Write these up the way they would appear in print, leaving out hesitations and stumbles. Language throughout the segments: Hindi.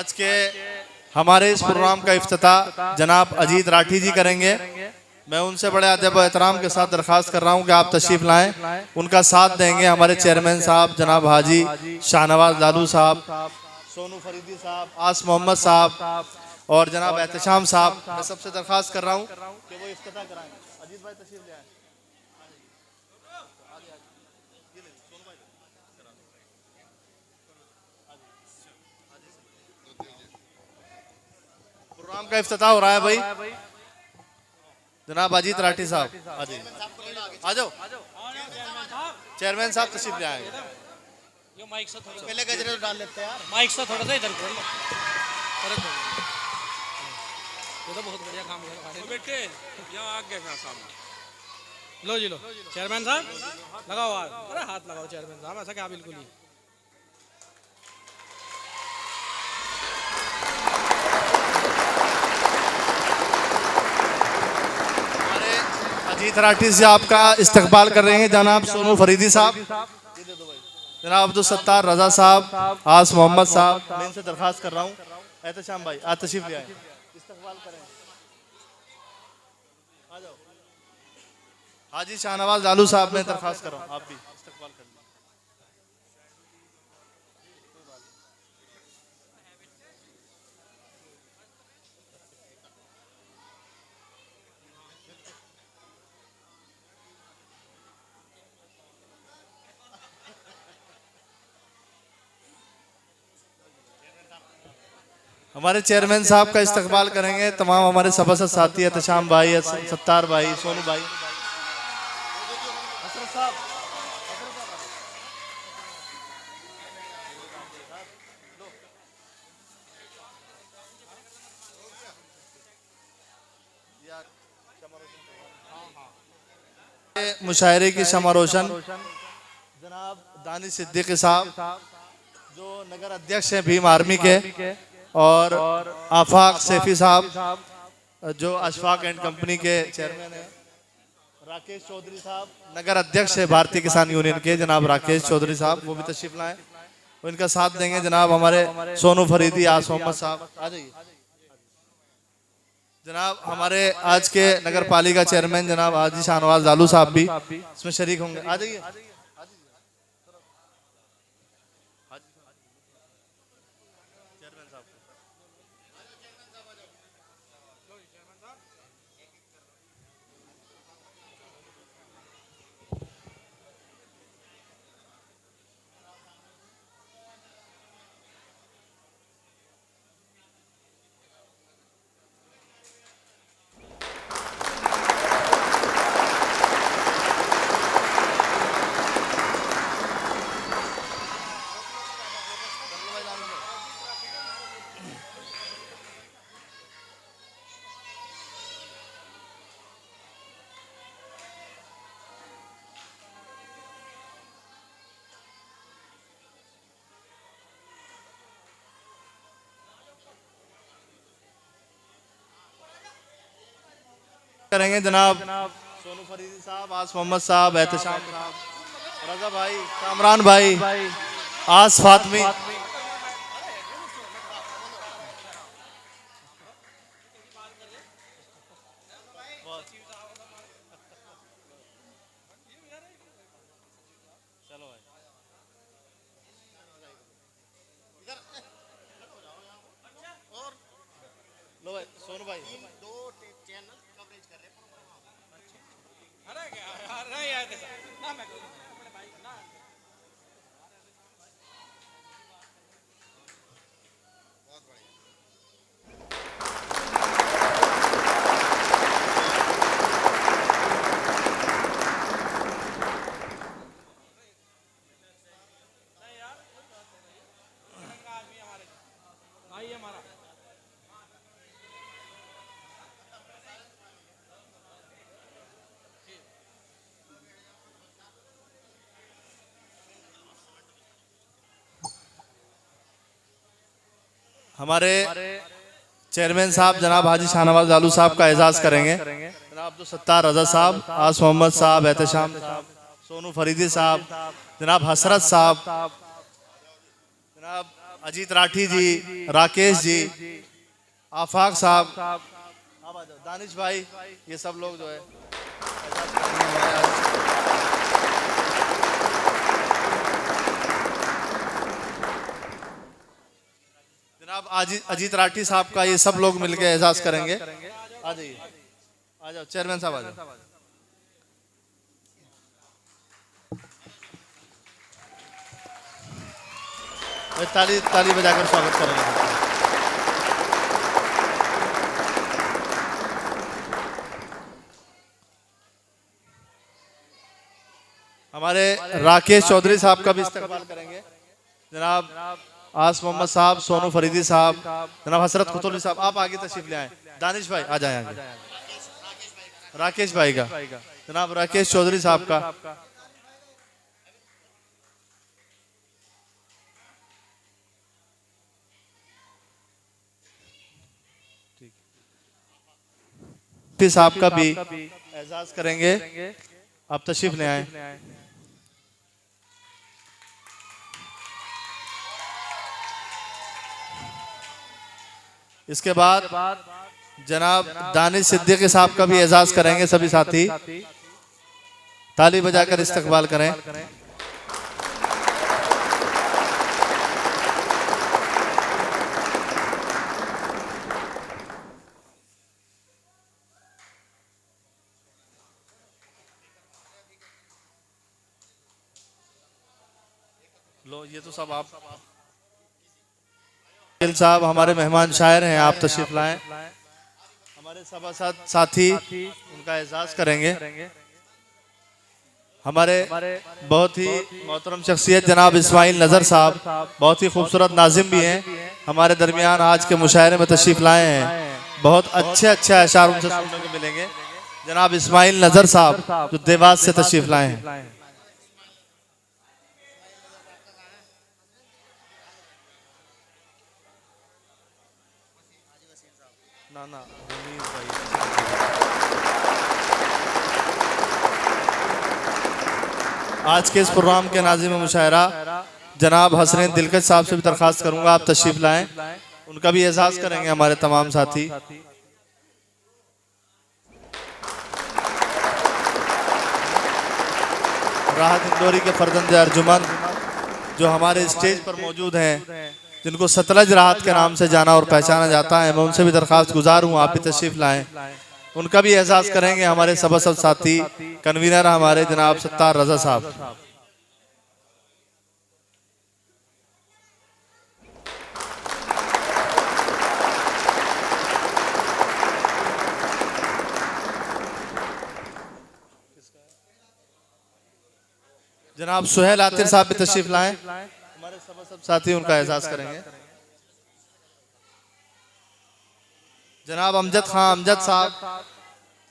आज के हमारे इस प्रोग्राम का इफ्तिताह जनाब अजीत राठी जी करेंगे। मैं उनसे बड़े अदब और एहतराम के साथ दरख्वास्त कर रहा हूं कि आप तशरीफ लाएं। उनका साथ देंगे हमारे चेयरमैन साहब जनाब हाजी शाहनवाज लालू साहब, सोनू फरीदी साहब, आस मोहम्मद साहब और जनाब एहतशाम साहब। मैं सबसे दरख्वास्त कर रहा हूँ कि वो इफ्तिताह कराएं। अजीत भाई तशरीफ ले आए। प्रोग्राम का इफ्तिताह हो रहा है भाई। जनाब अजीत राठी साहब आ जाओ। चेयरमैन साहब तशरीफ ले आए। यो माइक से थोड़ा पहले गजरे डाल लेते हैं यार। माइक से थोड़ा सा इधर कर लो। ये तो बहुत बढ़िया काम कर रहा है बेटे। यहाँ आगे मेरा सामने लो जी लो। चेयरमैन साहब लगाओ हाथ। अरे हाथ लगाओ चेयरमैन साहब, ऐसा क्या बिल्कुल ही। अजीत राठी से आपका इस्तकबाल कर रहे हैं जनाब सोनू फरीदी साहब, जनाब अब्दुल सत्तार रजा साहब, आस मोहम्मद साहब। मैं इनसे दरख्वास्त कर रहा हूँ एहतशाम भाई आज तशरीफ ले आए, इस्तकबाल करें। आ जाओ। हाजी शाहनवाज लालू साहब मैं दरख्वास्त कर रहा हूँ आप भी इस्तकबाल करें। हमारे चेयरमैन साहब का इस्तकबाल करेंगे तमाम हमारे सभासद साथी एहतशाम भाई, सत्तार भाई, सोनू भाई। मुशायरे की शमा रोशन जनाब दानिश सिद्दीकी साहब जो नगर अध्यक्ष हैं भीम आर्मी के, और आफाक सैफी साहब जो अशफाक एंड कंपनी के चेयरमैन हैं, राकेश चौधरी साहब नगर अध्यक्ष है भारतीय किसान यूनियन के जनाब राकेश चौधरी साहब, वो भी तशरीफ लाएं। वो इनका साथ देंगे जनाब हमारे सोनू फरीदी, आस मोहम्मद साहब। आ जाइए जनाब। हमारे आज के नगर पालिका चेयरमैन जनाब हाजी शाहनवाज लालू साहब भी इसमें शरीक होंगे। आ जाइए। करेंगे जनाब सोनू फरीदी साहब, आस मोहम्मद साहब, एहतशाम साहब, रजा भाई, कामरान भाई, आस फातमी। लो भाई सोनू भाई हमारे चेयरमैन साहब जनाब हाजी शाहनवाज लालू साहब का एजाज करेंगे जनाब अब्दुल सत्तार रजा साहब, आस मोहम्मद साहब, एहतशाम साहब, सोनू फरीदी साहब, जनाब हसरत साहब, जनाब अजीत राठी जी, राकेश जी, आफाक साहब, आप आ जाओ, दानिश भाई, ये सब लोग जो है एजाज करेंगे हमारे आज। जनाब अजीत राठी साहब का ये सब लोग मिलकर एजाज करेंगे। आ जाइए, आ जाओ चेयरमैन साहब, आ जाओ। ताली ताली बजाकर स्वागत करेंगे। हमारे राकेश चौधरी साहब का भी इस्तकबाल करेंगे। जनाब आस मोहम्मद साहब, सोनू फरीदी साहब, जनाब हसरत खुतुली साहब, आप आगे तशरीफ ले आए। दानिश भाई आ जाए आगे। राकेश भाई का, जनाब राकेश चौधरी साहब का, साहब का भी एजाज करेंगे। आप तशरीफ ले आए। इसके बाद जनाब दानिश सिद्दीकी साहब का भी एजाज करेंगे सभी साथी। ताली बजाकर इस्तकबाल करें। लो ये तो सब आप साहब हमारे मेहमान शायर हैं, आप तशरीफ लाएं। हमारे सभासद साथी उनका एजाज करेंगे। हमारे बहुत ही मोहतरम शख्सियत जनाब इस्माइल नजर साहब, बहुत ही खूबसूरत नाजिम भी हैं, हमारे दरमियान आज के मुशायरे में तशरीफ लाए हैं। बहुत अच्छे अच्छे अशार उनसे सुनने को मिलेंगे। जनाब इस्माइल नजर साहब जो देवास से तशरीफ लाए हैं। आज के इस प्रोग्राम के नाज़िम मुशायरा जनाब हसनैन दिलकश साहब से भी दरख्वास्त करूंगा आप तशरीफ लाएं, उनका भी एजाज करेंगे हमारे तमाम साथी। राहत इंदौरी के फर्जंद अर्जुमन जो हमारे स्टेज पर मौजूद हैं, जिनको सतलज राहत के नाम से जाना और पहचाना जाता है, मैं उनसे भी दरख्वास्त गुजार हूँ आप भी तशरीफ लाएं, उनका भी एजाज करेंगे हमारे सभासद साथी कन्वीनर हमारे जनाब सत्तार रजा साहब। जनाब सुहेल आतिर साहब भी तशरीफ लाएं, हमारे सभासद साथी उनका एजाज करेंगे। जनाब अमजद खान अमजद साहब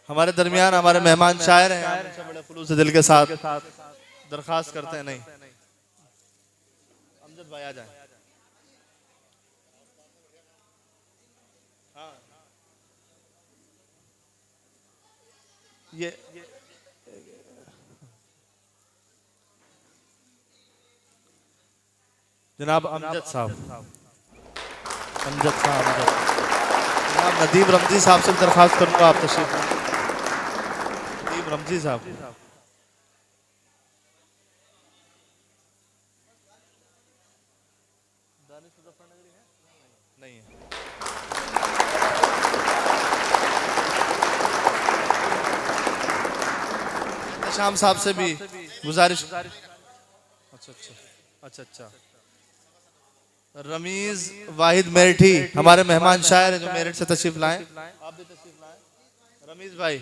हमारे दरमियान हमारे मेहमान शायर हैं, उनसे बड़े खुलूस से दिल के साथ दरखास्त करते हैं। नहीं अमजद भाई आ जाए। हाँ ये जनाब अमजद साहब, अमजद साहब, जनाब नदीम रमजी साहब से दरखास्त करूंगा आप तशरीफ लाएं। नदीम रमजी साहब, नहीं है। शाम साहब से भी गुजारिश। अच्छा अच्छा अच्छा अच्छा। रमीज वाहिद मेरठी हमारे मेहमान शायर हैं जो मेरठ से तशरीफ लाएं, आप भी तशरीफ लाएं। रमीज भाई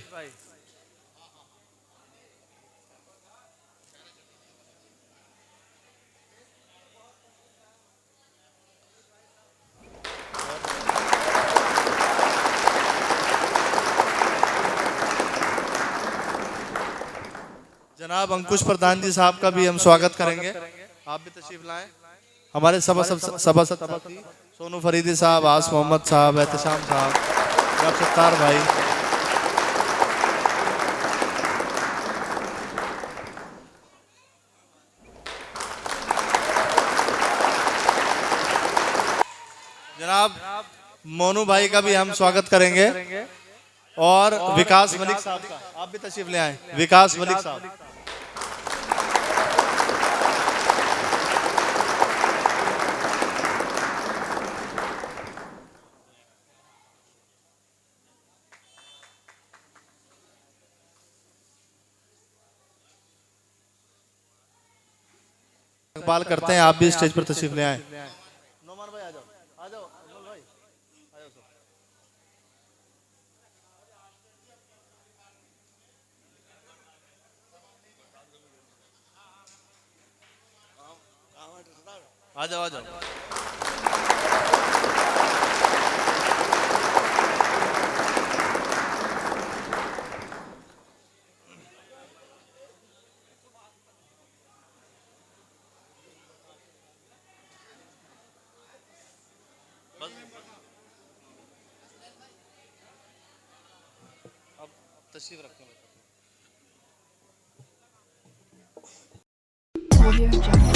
जनाब अंकुश प्रधान जी साहब का भी हम स्वागत करेंगे, आप भी तशरीफ लाएं। हमारे सभासद सोनू फरीदी साहब, आस मोहम्मद साहब, एहतशाम साहब, जनाब सत्तार भाई, मोनू भाई का भी हम स्वागत करेंगे और विकास मलिक साहब का आप भी तशरीफ ले आए। विकास मलिक साहब इकबाल करते हैं, आप भी स्टेज पर तशरीफ ले आए। नोमान भाई आ जाओ, आ जाओ अजमल भाई, आ जाओ। आ जाओ आ जाओ। अब तशरीफ रखो। Audio Jungle.